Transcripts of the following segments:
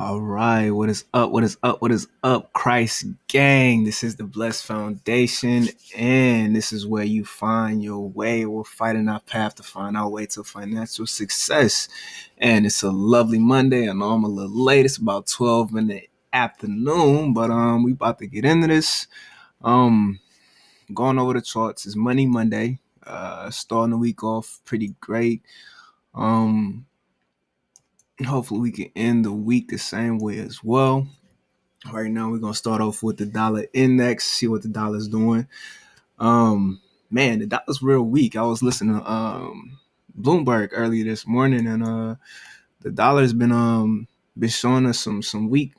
All right, what is up? What is up? What is up, Christ gang? This is the Blessed Foundation, and this is where you find your way. We're fighting our path to find our way to financial success. And it's a lovely Monday. I know I'm a little late. It's about 12 in the afternoon, but we about to get into this. Um, Going over the charts. It's Money Monday. Starting the week off pretty great. Hopefully we can end the week the same way as well. Right now, we're gonna start off with the dollar index, see what the dollar's doing. Man, the dollar's real weak. I was listening to Bloomberg earlier this morning, and the dollar's been showing us some weak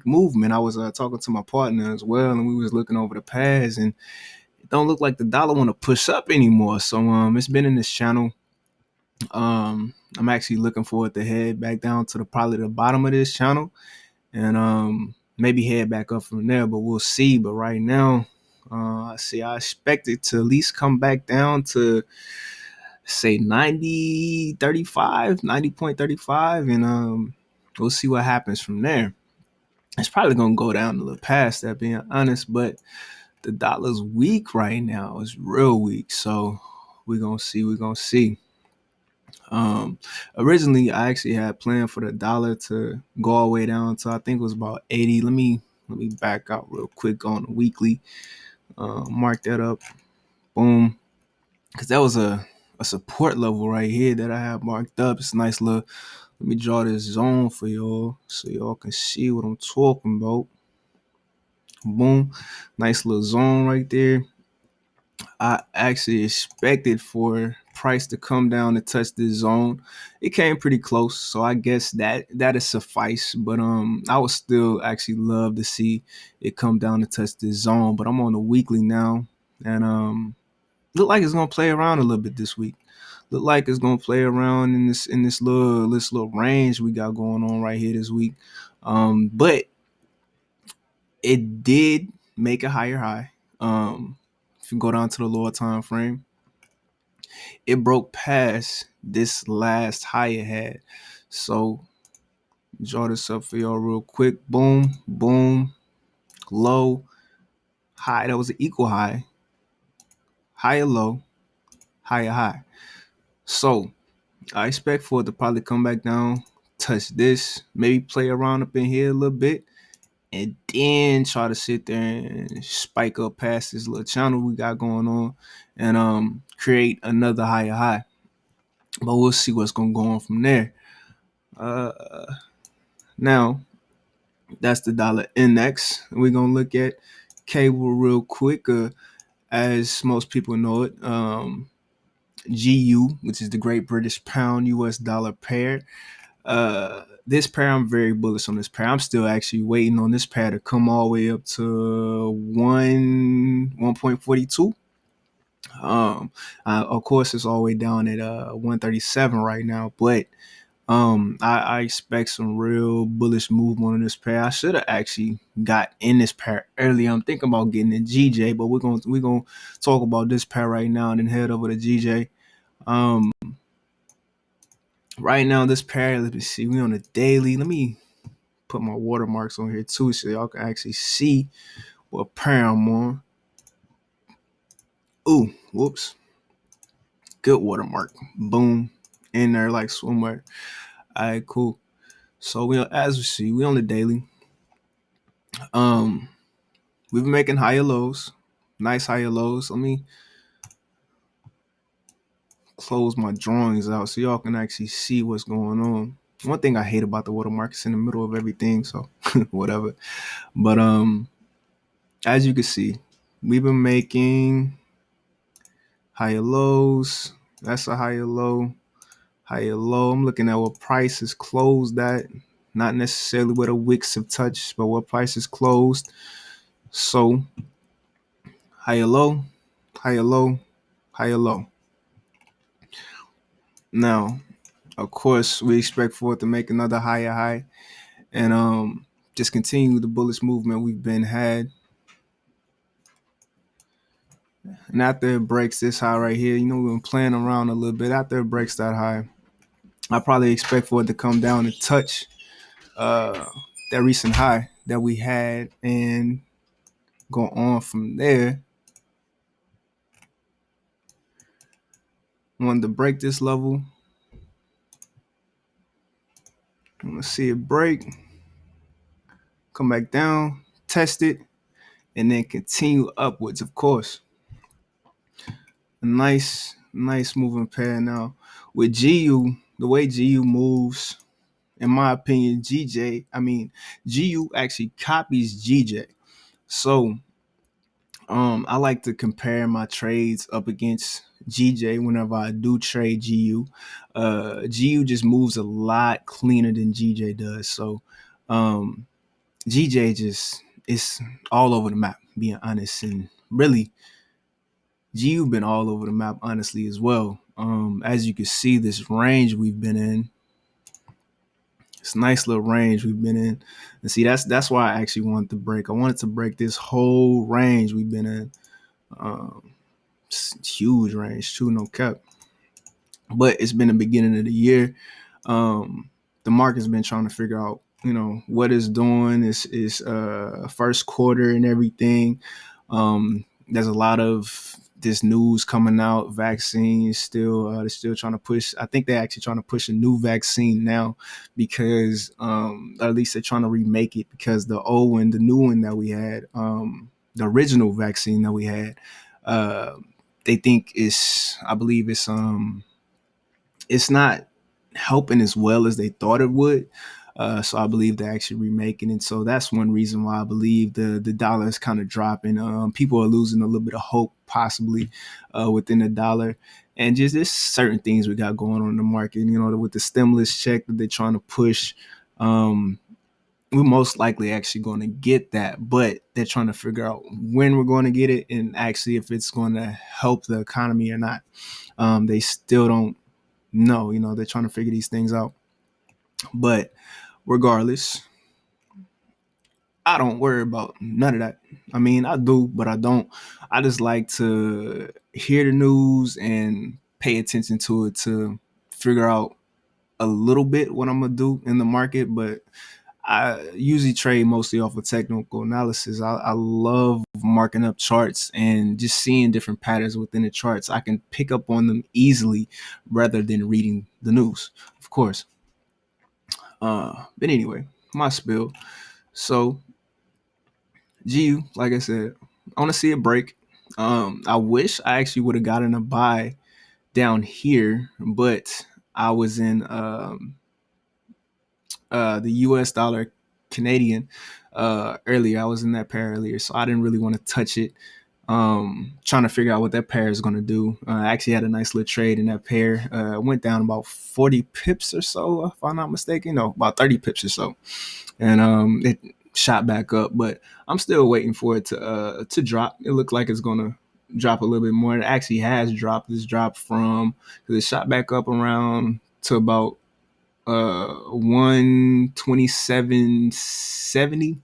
movement. I was talking to my partner as well, and we was looking over the past, and it don't look like the dollar want to push up anymore. So it's been in this channel. I'm actually looking forward to head back down to probably the bottom of this channel and maybe head back up from there, but we'll see. But right now, I expect it to at least come back down to say 90.35, and we'll see what happens from there. It's probably gonna go down a little past that, being honest, but the dollar's weak right now. It's real weak, so we're gonna see. Um, Originally, I actually had planned for the dollar to go all the way down to, I think it was about 80. Let me back out real quick on the weekly. Mark that up. Boom. Because that was a support level right here that I have marked up. It's a nice little. Let me draw this zone for y'all so y'all can see what I'm talking about. Boom. Nice little zone right there. I actually expected for price to come down to touch this zone. It came pretty close, so I guess that is suffice. But I would still actually love to see it come down to touch this zone. But I'm on the weekly now, and look like it's gonna play around a little bit this week. Look like it's gonna play around in this little range we got going on right here this week. But it did make a higher high. If you go down to the lower time frame, it broke past this last high it had. So draw this up for y'all real quick. Boom, boom, low, high. That was an equal high. Higher low, higher high. So I expect for it to probably come back down, touch this, maybe play around up in here a little bit, and then try to sit there and spike up past this little channel we got going on and create another higher high. But we'll see what's gonna go on from there. Now that's the dollar index. We're gonna look at cable real quick. As most people know it, GU, which is the Great British Pound US dollar pair. This pair, I'm very bullish on this pair. I'm still actually waiting on this pair to come all the way up to 1.42. Of course, it's all the way down at 137 right now, but I expect some real bullish movement on this pair. I should have actually got in this pair earlier. I'm thinking about getting in GJ, but we're gonna talk about this pair right now and then head over to GJ. Um, right now this pair, let me see, we on the daily. Let me put my watermarks on here too so y'all can actually see what pair I'm on. Ooh, whoops. Good watermark. Boom. In there like swimwear. Alright, cool. So as we see, we on the daily. We've been making higher lows. Nice higher lows. Let me close my drawings out so y'all can actually see what's going on. One thing I hate about the watermark is in the middle of everything, so whatever. But as you can see, we've been making higher lows. That's a higher low. Higher low. I'm looking at what prices closed at, not necessarily where the wicks have touched, but what prices closed. So higher low, higher low, higher low. Now, of course, we expect for it to make another higher high and just continue the bullish movement we've been had. And after it breaks this high right here, we've been playing around a little bit. After it breaks that high, I probably expect for it to come down and touch that recent high that we had and go on from there. Wanted to break this level. Let's see it break, come back down, test it, and then continue upwards, of course. A nice moving pair now. With GU, the way GU moves, in my opinion, GU actually copies GJ. So I like to compare my trades up against GJ whenever I do trade GU. GU just moves a lot cleaner than GJ does. So GJ just is all over the map, being honest. And really, GU been all over the map, honestly, as well. As you can see, this range we've been in, this nice little range we've been in. And see, that's why I actually wanted to break. I wanted to break this whole range we've been in. Huge range too, no cap. But it's been the beginning of the year. The market's been trying to figure out, what it's doing. Is first quarter and everything. There's a lot of this news coming out. Vaccines still, they're still trying to push. I think they're actually trying to push a new vaccine now because, at least they're trying to remake it because the old one, the new one that we had, the original vaccine that we had, they think I believe it's not helping as well as they thought it would. So I believe they're actually remaking it. So that's one reason why I believe the dollar is kind of dropping. People are losing a little bit of hope possibly within the dollar. And just there's certain things we got going on in the market, with the stimulus check that they're trying to push. We're most likely actually going to get that, but they're trying to figure out when we're going to get it and actually if it's going to help the economy or not. They still don't know, they're trying to figure these things out. But regardless, I don't worry about none of that. I mean, I do, but I don't. I just like to hear the news and pay attention to it to figure out a little bit what I'm going to do in the market. But I usually trade mostly off of technical analysis. I love marking up charts and just seeing different patterns within the charts. I can pick up on them easily rather than reading the news, of course. But anyway, my spill. So, GU, like I said, I want to see a break. I wish I actually would have gotten a buy down here, but I was in the US dollar Canadian earlier. I was in that pair earlier, so I didn't really want to touch it. Trying to figure out what that pair is going to do. I actually had a nice little trade in that pair. Went down about 40 pips or so, if I'm not mistaken. No, about 30 pips or so. And it shot back up, but I'm still waiting for it to drop. It looked like it's going to drop a little bit more. It actually has dropped. It's dropped from, because it shot back up around to about 127.70,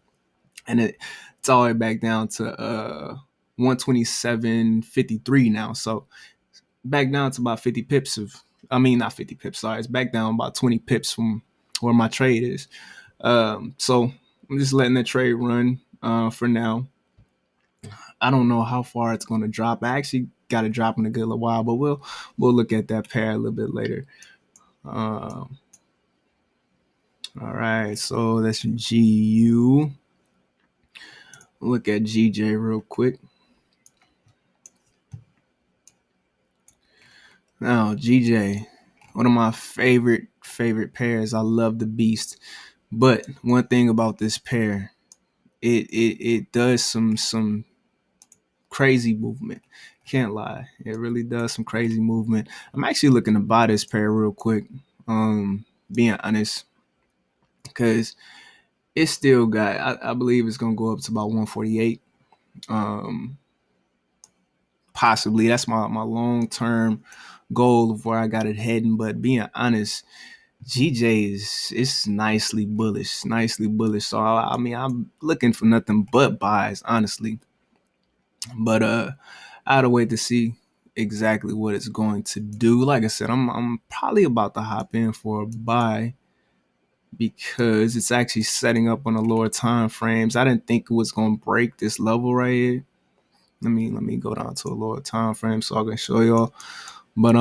and it's all the way back down to 127.53 now. So back down to about 50 pips not 50 pips, sorry, it's back down about 20 pips from where my trade is. So I'm just letting that trade run for now. I don't know how far it's going to drop. I actually got it dropping a good little while, but we'll look at that pair a little bit later. All right, so that's GU. Look at GJ real quick. Now, GJ, one of my favorite pairs. I love the Beast. But one thing about this pair, it does some crazy movement. Can't lie. It really does some crazy movement. I'm actually looking to buy this pair real quick. Being honest, because it still got, I believe it's gonna go up to about 148. Possibly that's my long-term goal of where I got it heading. But being honest, GJ is nicely bullish. So I mean, I'm looking for nothing but buys, honestly. But I had to wait to see exactly what it's going to do. Like I said, I'm probably about to hop in for a buy because it's actually setting up on the lower time frames. I didn't think it was gonna break this level right here. Let me go down to a lower time frame so I can show y'all. But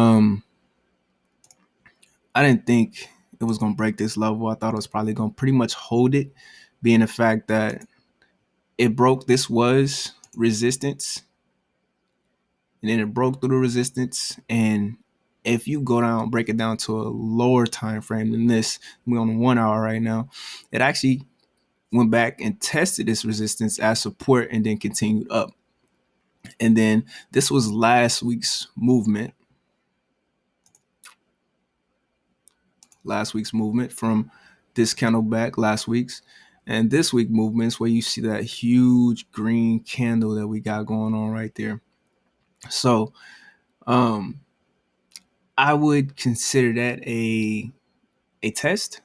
I didn't think it was gonna break this level. I thought it was probably gonna pretty much hold it, being the fact that it broke. This was resistance, and then it broke through the resistance. And if you go down, break it down to a lower time frame than this, we're on 1 hour right now. It actually went back and tested this resistance as support and then continued up. And then this was last week's movement. From this candle back last week's. And this week movements where you see that huge green candle that we got going on right there. So I would consider that a test,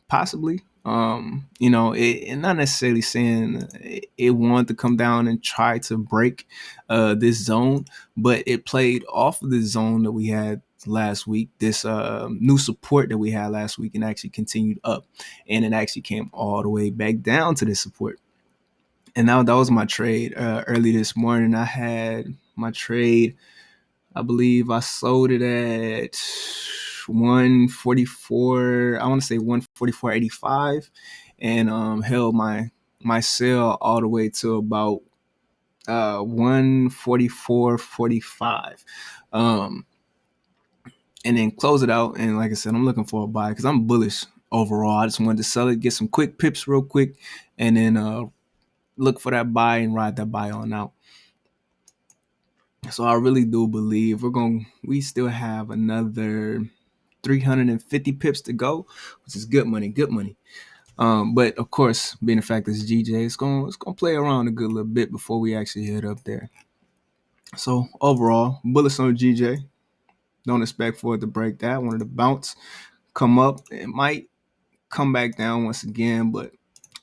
possibly. It not necessarily saying it wanted to come down and try to break this zone, but it played off of the zone that we had last week, this new support that we had last week, and actually continued up, and it actually came all the way back down to this support. And now that was my trade early this morning. I had my trade, I believe I sold it at 144. I want to say 144.85, and held my sale all the way to about 144.45. And then close it out. And like I said, I'm looking for a buy because I'm bullish overall. I just wanted to sell it, get some quick pips real quick, and then look for that buy and ride that buy on out. So I really do believe we still have another 350 pips to go, which is good money. But of course, being the fact that it's GJ, it's gonna play around a good little bit before we actually head up there. So overall, bullets on GJ. Don't expect for it to break that. Wanted to bounce, come up. It might come back down once again, but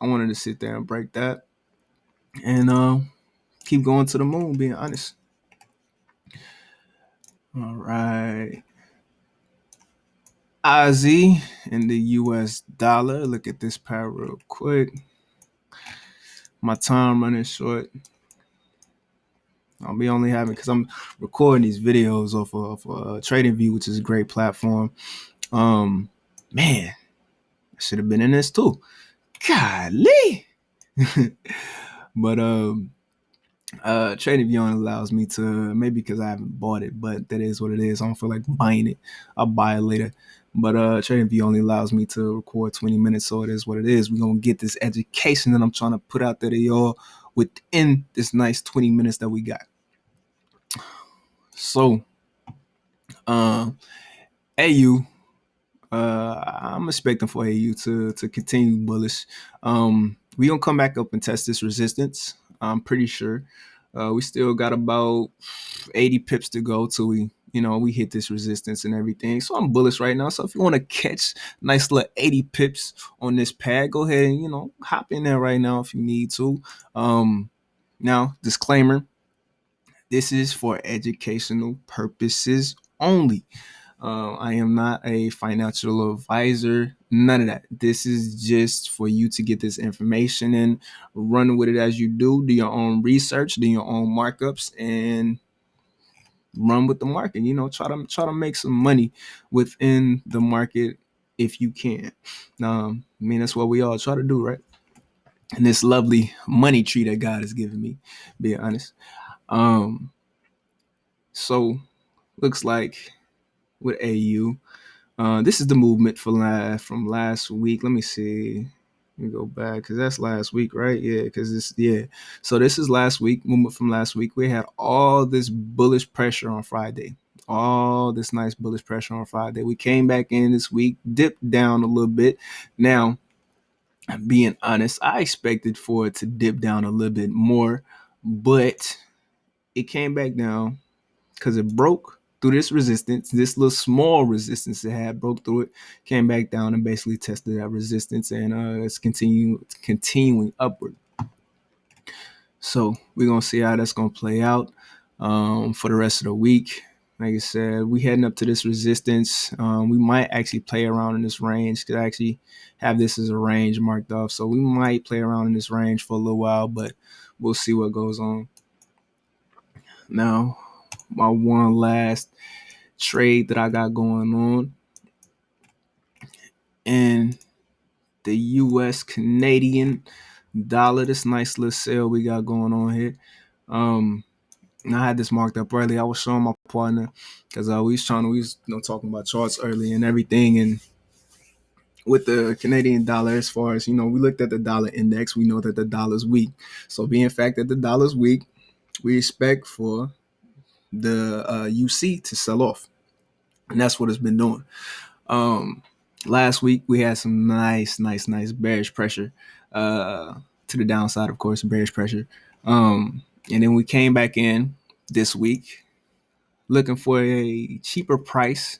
I wanted to sit there and break that and keep going to the moon. Being honest. All right. IZ in the US dollar. Look at this pair real quick. My time running short. I'll be only having, because I'm recording these videos off of TradingView, which is a great platform. Man, I should have been in this too. Golly. But TradingView only allows me to, maybe because I haven't bought it, but that is what it is. I don't feel like buying it. I'll buy it later. But TradingView only allows me to record 20 minutes, so it is what it is. We're gonna get this education that I'm trying to put out there to y'all within this nice 20 minutes that we got. So AU, I'm expecting for AU to continue bullish. We gonna come back up and test this resistance. I'm pretty sure. We still got about 80 pips to go till we hit this resistance and everything. So I'm bullish right now. So if you want to catch nice little 80 pips on this pad, go ahead and hop in there right now if you need to. Now, disclaimer: this is for educational purposes only. I am not a financial advisor, none of that. This is just for you to get this information and run with it as you do your own research, do your own markups, and run with the market. Try to make some money within the market if you can. That's what we all try to do, right? And this lovely money tree that God has given me, being honest. So looks like with AU, this is the movement from last week. Let me see. Let me go back because that's last week, right? Yeah, So this is last week, movement from last week. We had all this bullish pressure on Friday. All this nice bullish pressure on Friday. We came back in this week, dipped down a little bit. Now, being honest, I expected for it to dip down a little bit more, but it came back down because it broke through this resistance, this little small resistance it had, broke through it, came back down and basically tested that resistance, and it's continuing upward. So we're gonna see how that's gonna play out for the rest of the week. Like I said, we heading up to this resistance. We might actually play around in this range because I actually have this as a range marked off. So we might play around in this range for a little while, but we'll see what goes on. Now, my one last trade that I got going on in the US Canadian dollar. This nice little sale we got going on here. And I had this marked up early. I was showing my partner because we was talking about charts early and everything. And with the Canadian dollar, as far as we looked at the dollar index, we know that the dollar's weak. So being fact that the dollar's weak, we expect for the UC to sell off, and that's what it's been doing. Last week we had some nice bearish pressure to the downside, of course, bearish pressure. And then we came back in this week looking for a cheaper price.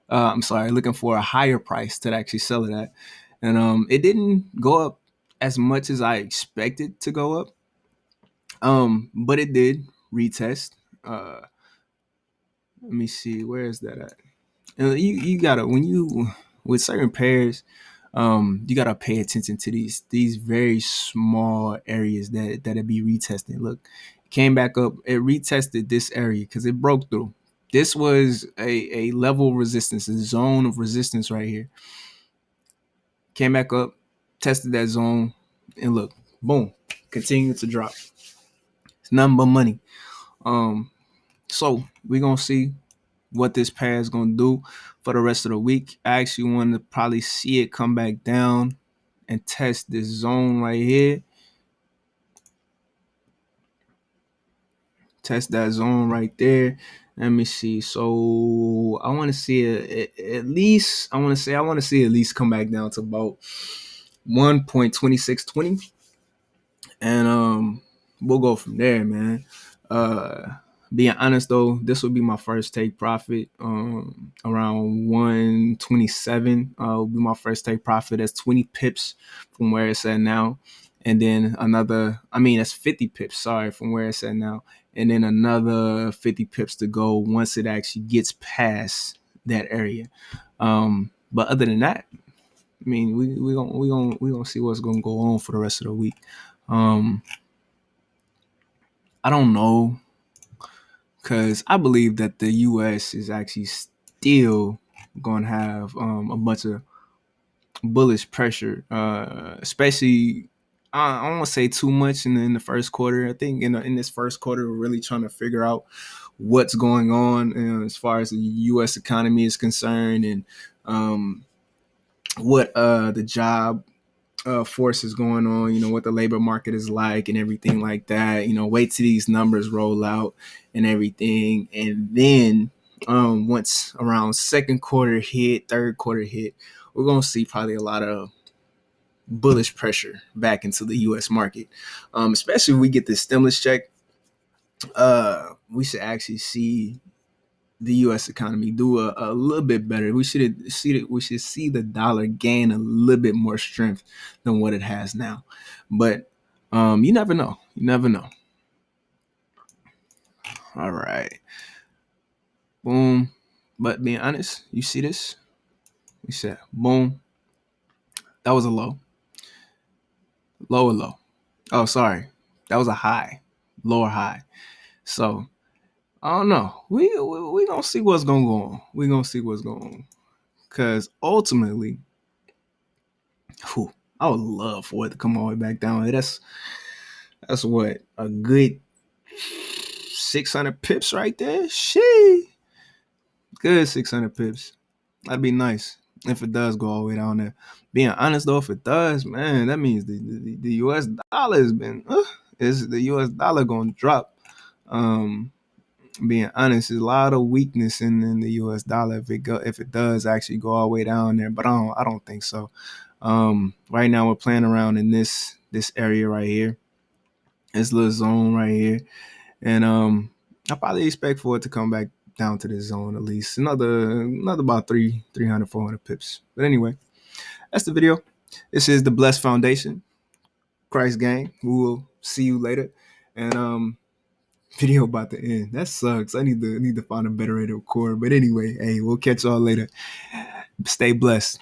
Looking for a higher price to actually sell it at. And it didn't go up as much as I expected to go up. But it did retest. Let me see, where is that at? And you gotta, when you with certain pairs, you gotta pay attention to these very small areas that be retesting. Look, it came back up, it retested this area because it broke through. This was a level of resistance, a zone of resistance right here. Came back up, tested that zone, and look, boom, continued to drop. It's nothing but money. So we're gonna see what this pair is gonna do for the rest of the week. I actually want to probably see it come back down and test this zone right here. Test that zone right there. Let me see. So I want to see at least. I want to see at least come back down to about 1.2620, and we'll go from there, man. Being honest though, this will be my first take profit. Around 127 will be my first take profit. That's 20 pips from where it's at now, and then that's 50 pips. Sorry, from where it's at now, and then another 50 pips to go once it actually gets past that area. But other than that, I mean, we gonna see what's gonna go on for the rest of the week. I don't know, because I believe that the U.S. is actually still going to have a bunch of bullish pressure, especially. I don't want to say too much in the first quarter. I think in this first quarter, we're really trying to figure out what's going on as far as the U.S. economy is concerned, and what the job force is going on, what the labor market is like and everything like that. Wait till these numbers roll out and everything. And then once around second quarter hit, third quarter hit, we're going to see probably a lot of bullish pressure back into the U.S. market. Especially if we get this stimulus check, we should actually see the U.S. economy do a little bit better. We should see the dollar gain a little bit more strength than what it has now. But you never know. You never know. All right. Boom. But being honest, you see this? We said boom. That was a low. Lower low. Oh, sorry. That was a high. Lower high. So I don't know. We gonna see what's gonna go on. We gonna see what's going on. Cause ultimately, I would love for it to come all the way back down. That's what, a good 600 pips right there. Shit, good 600 pips. That'd be nice if it does go all the way down there. Being honest though, if it does, man, that means the U.S. dollar has been is the U.S. dollar gonna drop. Being honest, there's a lot of weakness in the U.S. dollar if it does actually go all the way down there, but I don't think so. Right now we're playing around in this area right here, this little zone right here, and I probably expect for it to come back down to this zone at least another about 300 400 pips. But anyway, that's the video. This is the Blessed Foundation, Christ Gang. We will see you later, and Video about to end. That sucks. I need to find a better way to record. But anyway, hey, we'll catch y'all later. Stay blessed.